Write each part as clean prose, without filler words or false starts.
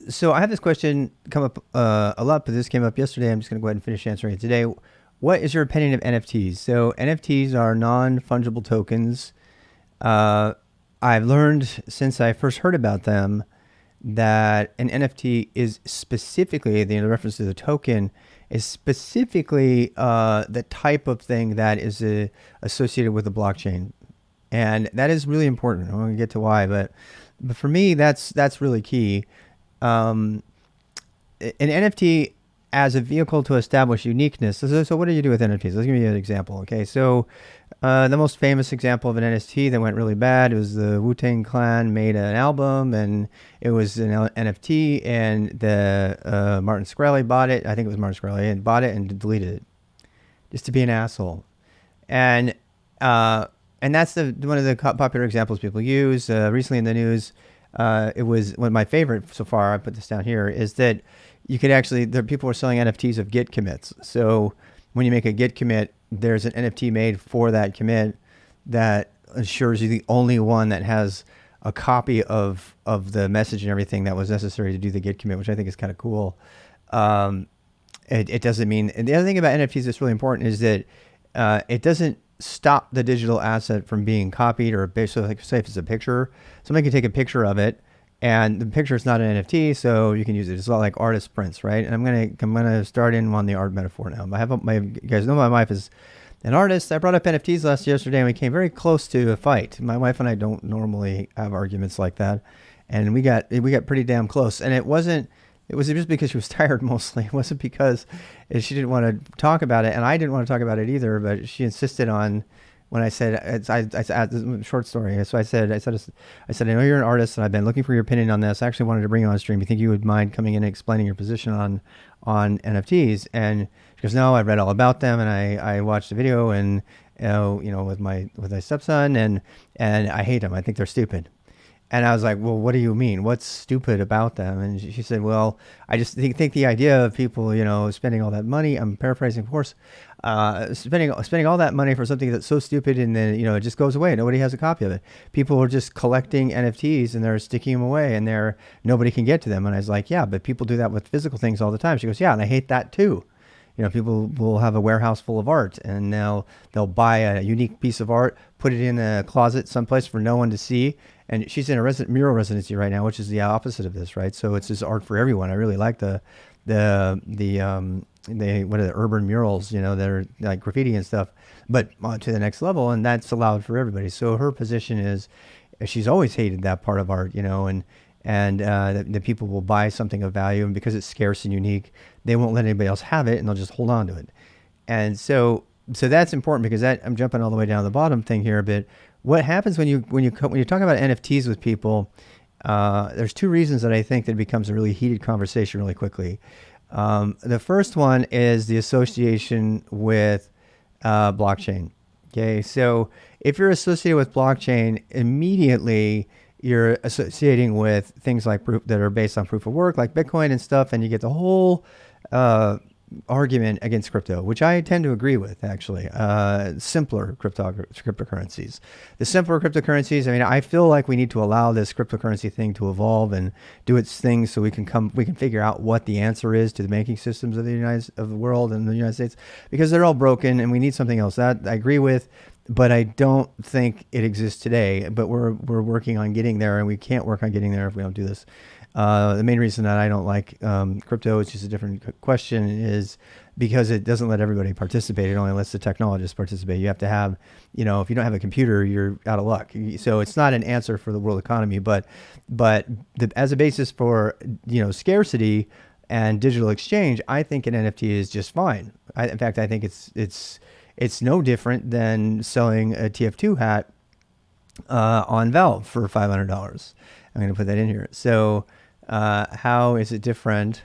So I have this question come up a lot, but this came up yesterday. I'm just going to go ahead and finish answering it today. What is your opinion of NFTs? So NFTs are non-fungible tokens. Uh, I've learned since I first heard about them that an NFT is specifically, the reference to the token, is specifically the type of thing that is associated with the blockchain, and that is really important. I'm going to get to why, but for me, that's really key. Um, an NFT as a vehicle to establish uniqueness. So what do you do with NFTs? Let's give you an example. Okay, so the most famous example of an NFT that went really bad was the Wu-Tang Clan made an album, and it was an NFT, and the Martin Shkreli bought it. I think it was Martin Shkreli, and bought it and deleted it just to be an asshole. And uh, and that's one of the popular examples people use. Recently in the news, it was one of my favorite so far. I put this down here. Is that you could actually, there people are selling NFTs of Git commits. So when you make a Git commit, there's an NFT made for that commit that ensures you're the only one that has a copy of the message and everything that was necessary to do the Git commit, which I think is kind of cool. Um, it doesn't mean, and the other thing about NFTs that's really important is that it doesn't stop the digital asset from being copied, or basically, like say if it's a picture, somebody can take a picture of it, and the picture is not an NFT, so you can use it. It's a lot like artist prints, right? And I'm gonna start in on the art metaphor now. You guys know my wife is an artist. I brought up NFTs yesterday, and we came very close to a fight. My wife and I don't normally have arguments like that, and we got pretty damn close. And it wasn't. It was just because she was tired mostly. It wasn't because she didn't want to talk about it, and I didn't want to talk about it either. But she insisted on when I said, I said, this is a short story. So I said, I know you're an artist, and I've been looking for your opinion on this. I actually wanted to bring you on stream. You think you would mind coming in and explaining your position on NFTs? And she goes, no, I read all about them, and I watched the video, and with my stepson, and I hate them. I think they're stupid. And I was like, well, what do you mean? What's stupid about them? And she said, well, I just think the idea of people, spending all that money, I'm paraphrasing, of course, spending all that money for something that's so stupid, and then, it just goes away. Nobody has a copy of it. People are just collecting NFTs, and they're sticking them away, and nobody can get to them. And I was like, yeah, but people do that with physical things all the time. She goes, yeah, and I hate that too. People will have a warehouse full of art, and now they'll buy a unique piece of art, put it in a closet someplace for no one to see. And she's in a mural residency right now, which is the opposite of this, right? So it's just art for everyone. I really like the what are the urban murals, that are like graffiti and stuff, but to the next level, and that's allowed for everybody. So her position is, she's always hated that part of art, and that people will buy something of value, and because it's scarce and unique, they won't let anybody else have it, and they'll just hold on to it. And so that's important, because I'm jumping all the way down to the bottom thing here a bit. What happens when you're talking about NFTs with people? There's two reasons that I think that it becomes a really heated conversation really quickly. The first one is the association with blockchain. Okay, so if you're associated with blockchain, immediately you're associating with things like proof that are based on proof of work, like Bitcoin and stuff, and you get the whole argument against crypto, which I tend to agree with, actually. Simpler cryptocurrencies. The simpler cryptocurrencies, I feel like we need to allow this cryptocurrency thing to evolve and do its thing, so we can figure out what the answer is to the banking systems of the world and the United States, because they're all broken, and we need something else. That I agree with, but I don't think it exists today. But we're working on getting there, and we can't work on getting there if we don't do this. The main reason that I don't like crypto, which is a different question, is because it doesn't let everybody participate. It only lets the technologists participate. You have to have, if you don't have a computer, you're out of luck. So it's not an answer for the world economy, but as a basis for, scarcity and digital exchange, I think an NFT is just fine. In fact, I think it's no different than selling a TF2 hat on Valve for $500. I'm going to put that in here. So how is it different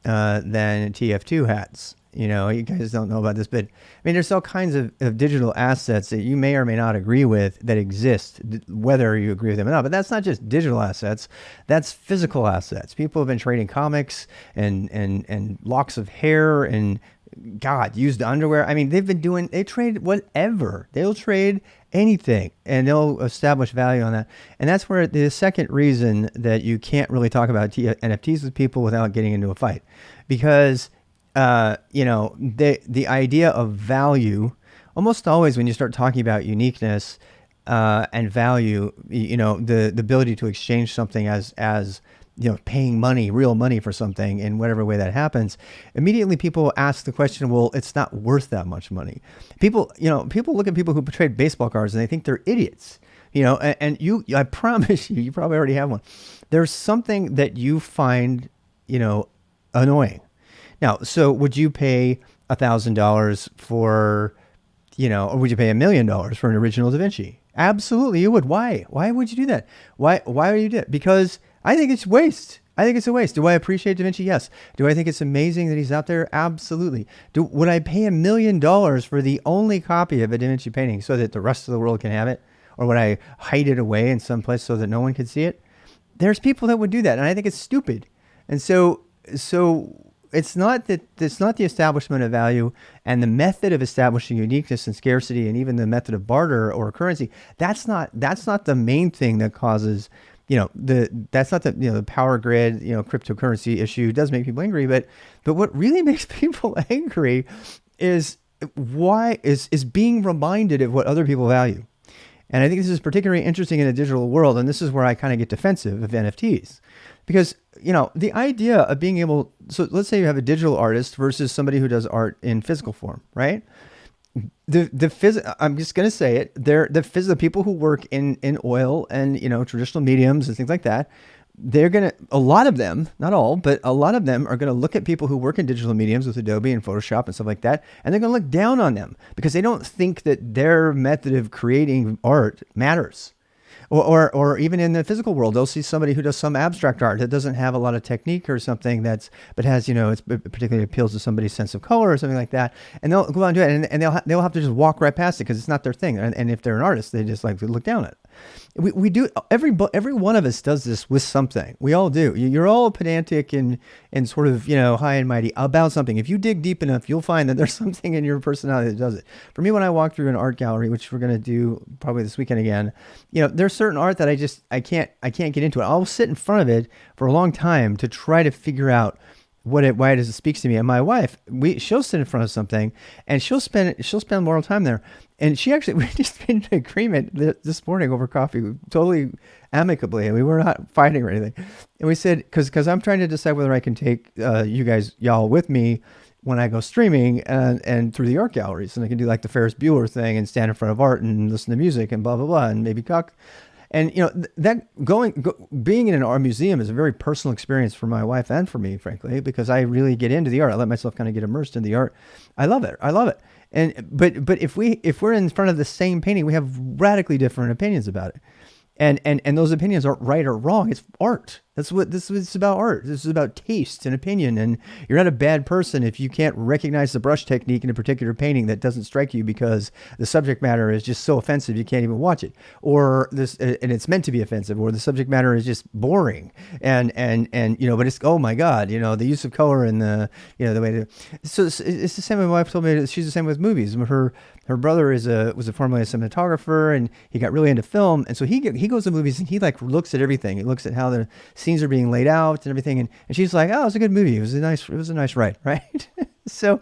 than TF2 hats? You guys don't know about this, but there's all kinds of digital assets that you may or may not agree with that exist, whether you agree with them or not. But that's not just digital assets; that's physical assets. People have been trading comics and locks of hair and used underwear. They trade whatever. They'll trade anything, and they'll establish value on that. And that's where the second reason that you can't really talk about NFTs with people without getting into a fight, because the idea of value, almost always when you start talking about uniqueness and value, the ability to exchange something as paying money, real money for something in whatever way that happens, immediately people ask the question, well, it's not worth that much money. People look at people who trade baseball cards and they think they're idiots, and I promise you probably already have one. There's something that you find, annoying. Now, so would you pay $1,000 for, or would you pay $1 million for an original Da Vinci? Absolutely, you would. Why? Why would you do that? Why would you do it? Because I think it's waste. I think it's a waste. Do I appreciate Da Vinci? Yes. Do I think it's amazing that he's out there? Absolutely. Would I pay $1 million for the only copy of a Da Vinci painting so that the rest of the world can have it? Or would I hide it away in some place so that no one could see it? There's people that would do that, and I think it's stupid. And so it's not the establishment of value and the method of establishing uniqueness and scarcity, and even the method of barter or currency. That's not the main thing that causes, that's not the power grid, cryptocurrency issue. It does make people angry, but what really makes people angry is being reminded of what other people value. And I think this is particularly interesting in a digital world, and this is where I kind of get defensive of NFTs. Because, the idea of being able, so let's say you have a digital artist versus somebody who does art in physical form, right? I'm just going to say it, the people who work in oil and, traditional mediums and things like that, a lot of them, not all, but a lot of them are going to look at people who work in digital mediums with Adobe and Photoshop and stuff like that, and they're going to look down on them because they don't think that their method of creating art matters. Or even in the physical world, they'll see somebody who does some abstract art that doesn't have a lot of technique or something but has, it particularly appeals to somebody's sense of color or something like that. And they'll go on and do it, and they'll have to just walk right past it because it's not their thing. And if they're an artist, they just like to look down at it. We do, every one of us does this with something. We all do. You're all pedantic and sort of, high and mighty about something. If you dig deep enough, you'll find that there's something in your personality that does it. For me, when I walk through an art gallery, which we're going to do probably this weekend again, there's certain art that I can't get into it. I'll sit in front of it for a long time to try to figure out why it speaks to me. And my wife, she'll sit in front of something and she'll spend more time there. And we just made an agreement this morning over coffee, totally amicably, and we were not fighting or anything. And we said, because I'm trying to decide whether I can take y'all with me when I go streaming and through the art galleries, and I can do like the Ferris Bueller thing and stand in front of art and listen to music and blah blah blah and maybe cook. And being in an art museum is a very personal experience for my wife and for me, frankly, because I really get into the art. I let myself kind of get immersed in the art. I love it. And but if we're in front of the same painting, we have radically different opinions about it. And those opinions aren't right or wrong. It's art. This is about art. This is about taste and opinion. And you're not a bad person if you can't recognize the brush technique in a particular painting that doesn't strike you because the subject matter is just so offensive you can't even watch it, and it's meant to be offensive, or the subject matter is just boring. And but it's, oh my God, the use of color and the way to. So it's the same way my wife told me. She's the same with movies. Her brother was formerly a cinematographer, and he got really into film, and so he goes to movies and he like looks at everything. He looks at how the scenes are being laid out and everything, and she's like, "Oh, it's a good movie. It was a nice ride, right?" So,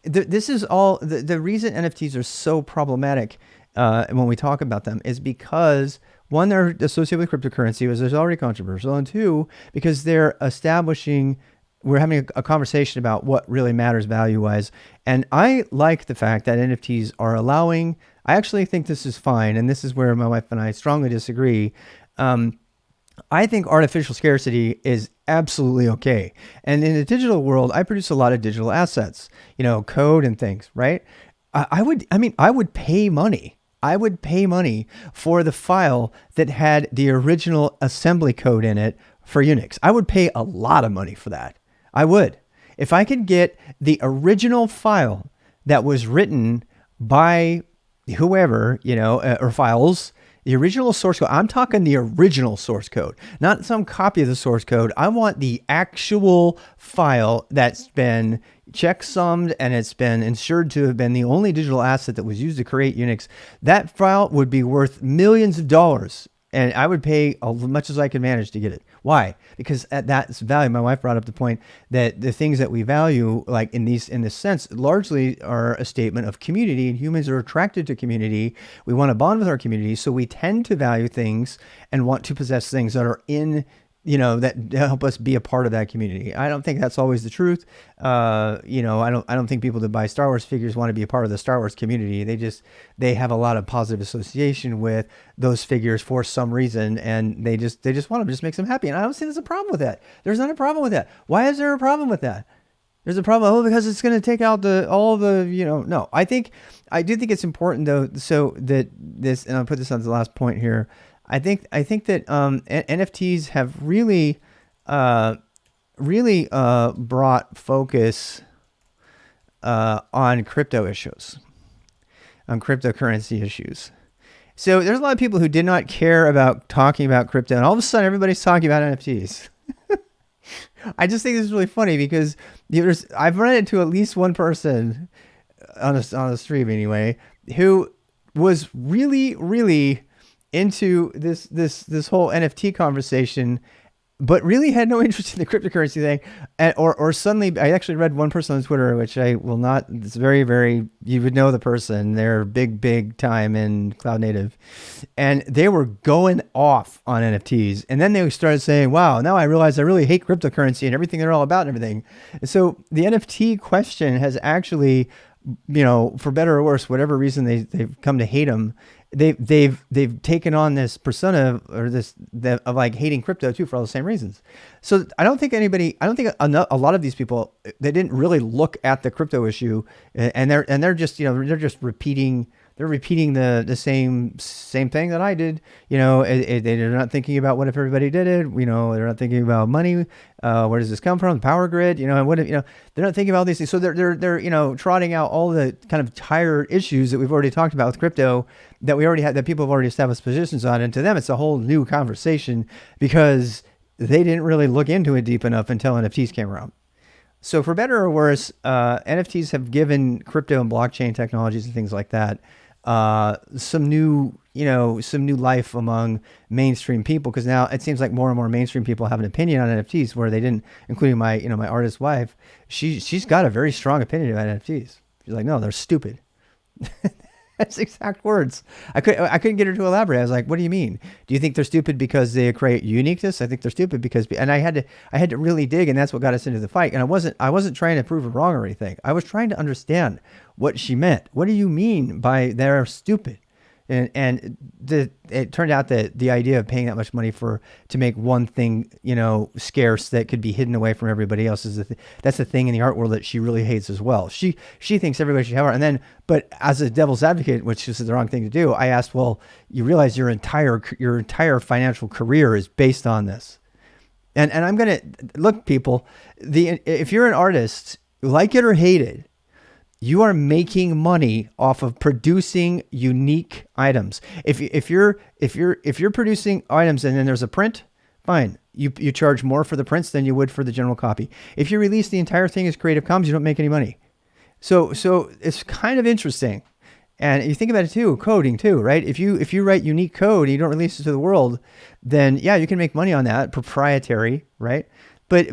this is all the reason NFTs are so problematic when we talk about them is because, one, they're associated with cryptocurrency, which is already controversial, and two, because we're having a conversation about what really matters value-wise. And I like the fact that NFTs are allowing, I actually think this is fine, and this is where my wife and I strongly disagree. I think artificial scarcity is absolutely okay. And in the digital world, I produce a lot of digital assets, code and things, right? I would pay money. I would pay money for the file that had the original assembly code in it for Unix. I would pay a lot of money for that. I would. If I could get the original file that was written by whoever, or files The original source code. I'm talking the original source code, not some copy of the source code. I want the actual file that's been checksummed and it's been ensured to have been the only digital asset that was used to create Unix. That file would be worth millions of dollars. And I would pay as much as I could manage to get it. Why? Because at that value, my wife brought up the point that the things that we value, like in this sense, largely are a statement of community, and humans are attracted to community. We want to bond with our community, so we tend to value things and want to possess things that are in, that help us be a part of that community. I don't think that's always the truth. I don't think people that buy Star Wars figures want to be a part of the Star Wars community. They have a lot of positive association with those figures for some reason, and they just want them, just makes them happy. And I don't see there's a problem with that. There's not a problem with that. Why is there a problem with that? There's a problem. Because it's going to take out no. I do think it's important though, so that this, and I'll put this on the last point here. I think that NFTs have really brought focus on crypto issues, on cryptocurrency issues. So there's a lot of people who did not care about talking about crypto, and all of a sudden everybody's talking about NFTs. I just think this is really funny because I've run into at least one person on a stream anyway who was really into this whole NFT conversation, but really had no interest in the cryptocurrency thing. Or suddenly, I actually read one person on Twitter, which I will not, it's very, you would know the person. They're big time in cloud native. And they were going off on NFTs. And then they started saying, wow, now I realize I really hate cryptocurrency and everything they're all about and everything. And so the NFT question has actually, for better or worse, whatever reason they've come to hate them, they've taken on this persona or of like hating crypto too for all the same reasons. So I don't think a lot of these people, they didn't really look at the crypto issue, and they're just repeating the same thing that I did. They're not thinking about what if everybody did it. They're not thinking about money. Where does this come from? The power grid. And what if, they're not thinking about all these things. So they're trotting out all the kind of tired issues that we've already talked about with crypto, that we already had, that people have already established positions on. And to them, it's a whole new conversation because they didn't really look into it deep enough until NFTs came around. So for better or worse, NFTs have given crypto and blockchain technologies and things like that some new life among mainstream people, because now it seems like more and more mainstream people have an opinion on NFTs where they didn't, including my artist wife. She's got a very strong opinion about NFTs. She's like, no, they're stupid. That's exact words. I couldn't get her to elaborate. I was like, what do you mean? Do you think they're stupid because they create uniqueness? I think they're stupid because, and I had to really dig, and that's what got us into the fight. And I wasn't trying to prove her wrong or anything. I was trying to understand what she meant. What do you mean by they're stupid? And it turned out that the idea of paying that much money to make one thing, scarce that could be hidden away from everybody else that's the thing in the art world that she really hates as well. She thinks everybody should have art. And then, but as a devil's advocate, which is the wrong thing to do, I asked, well, you realize your entire financial career is based on this. And I'm going to look, people, if you're an artist, like it or hate it, you are making money off of producing unique items. If you're producing items and then there's a print, fine. You charge more for the prints than you would for the general copy. If you release the entire thing as Creative Commons, you don't make any money. So it's kind of interesting. And you think about it too, coding too, right? If you write unique code and you don't release it to the world, then yeah, you can make money on that, proprietary, right? But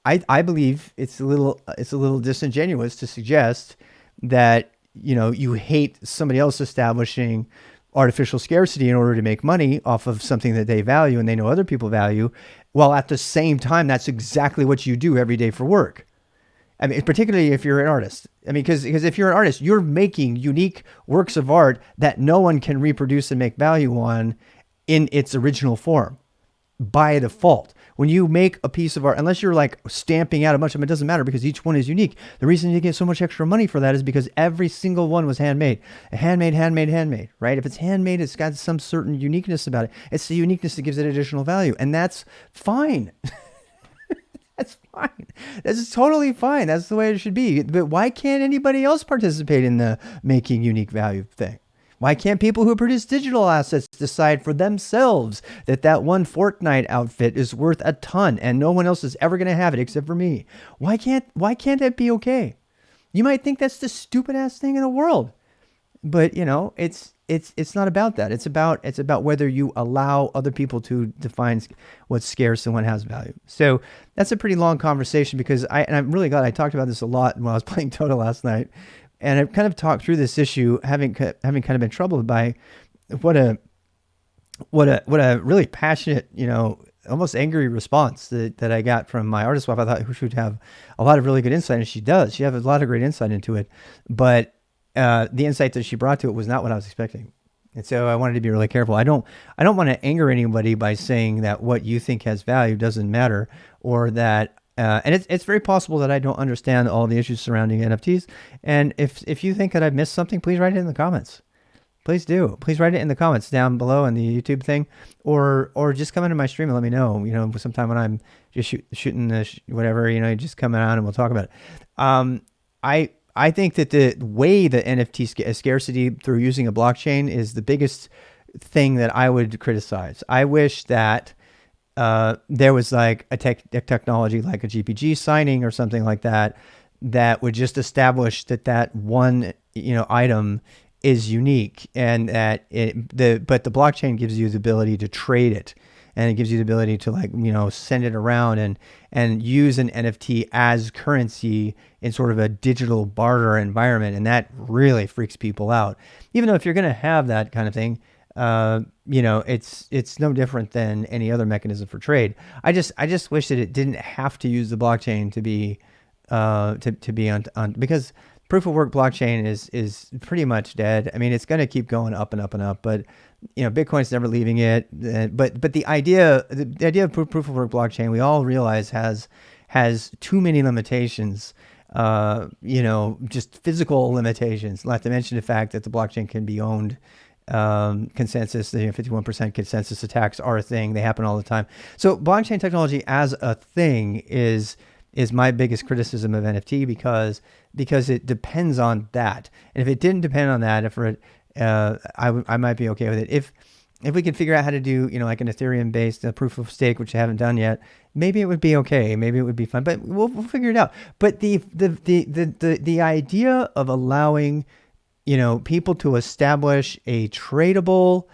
I believe it's a little disingenuous to suggest that you hate somebody else establishing artificial scarcity in order to make money off of something that they value and they know other people value, while at the same time that's exactly what you do every day for work. I mean, particularly if you're an artist. I mean, because if you're an artist, you're making unique works of art that no one can reproduce and make value on in its original form by default. When you make a piece of art, unless you're like stamping out a bunch of them, it doesn't matter because each one is unique. The reason you get so much extra money for that is because every single one was handmade. Handmade, right? If it's handmade, it's got some certain uniqueness about it. It's the uniqueness that gives it additional value. And that's fine. That's fine. That's totally fine. That's the way it should be. But why can't anybody else participate in the making unique value thing? Why can't people who produce digital assets decide for themselves that that one Fortnite outfit is worth a ton and no one else is ever going to have it except for me? Why can't that be okay? You might think that's the stupid ass thing in the world, but it's not about that. It's about whether you allow other people to define what's scarce and what has value. So that's a pretty long conversation because I'm really glad I talked about this a lot when I was playing Dota last night, and I've kind of talked through this issue, having kind of been troubled by what a really passionate, almost angry response that I got from my artist wife. I thought she would have a lot of really good insight, and she does. She has a lot of great insight into it, but the insight that she brought to it was not what I was expecting. And so I wanted to be really careful. I don't want to anger anybody by saying that what you think has value doesn't matter, or that, and it's very possible that I don't understand all the issues surrounding NFTs. And if you think that I've missed something, please write it in the comments. Please do. Please write it in the comments down below in the YouTube thing, or just come into my stream and let me know. Sometime when I'm just shooting whatever, just come out and we'll talk about it. I think that the way that NFT scarcity through using a blockchain is the biggest thing that I would criticize. I wish that there was like a technology like a GPG signing or something like that would just establish that one item is unique, and that but the blockchain gives you the ability to trade it, and it gives you the ability to send it around and use an NFT as currency in sort of a digital barter environment. And that really freaks people out. Even though if you're going to have that kind of thing, it's no different than any other mechanism for trade. I just wish that it didn't have to use the blockchain to be on because proof of work blockchain is pretty much dead. I mean, it's going to keep going up and up and up, but Bitcoin's never leaving it. But the idea of proof of work blockchain, we all realize has too many limitations. Just physical limitations. Not to mention the fact that the blockchain can be owned. Consensus, 51% consensus attacks are a thing. They happen all the time. So blockchain technology as a thing is my biggest criticism of NFT because it depends on that. And if it didn't depend on that, I might be okay with it. If we could figure out how to do, like an Ethereum based proof of stake, which I haven't done yet, maybe it would be okay. Maybe it would be fun, but we'll figure it out. But the idea of allowing, people to establish a tradable,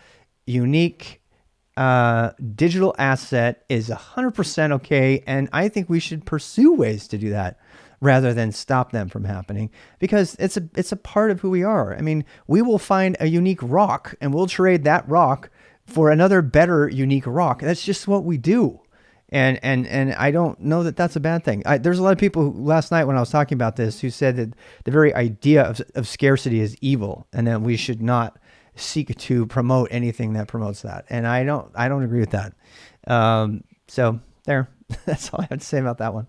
unique, digital asset is 100% okay. And I think we should pursue ways to do that rather than stop them from happening, because it's a part of who we are. I mean, we will find a unique rock and we'll trade that rock for another better unique rock. That's just what we do. And I don't know that that's a bad thing. There's a lot of people last night when I was talking about this who said that the very idea of scarcity is evil and that we should not seek to promote anything that promotes that. And I don't agree with that. So there, that's all I have to say about that one.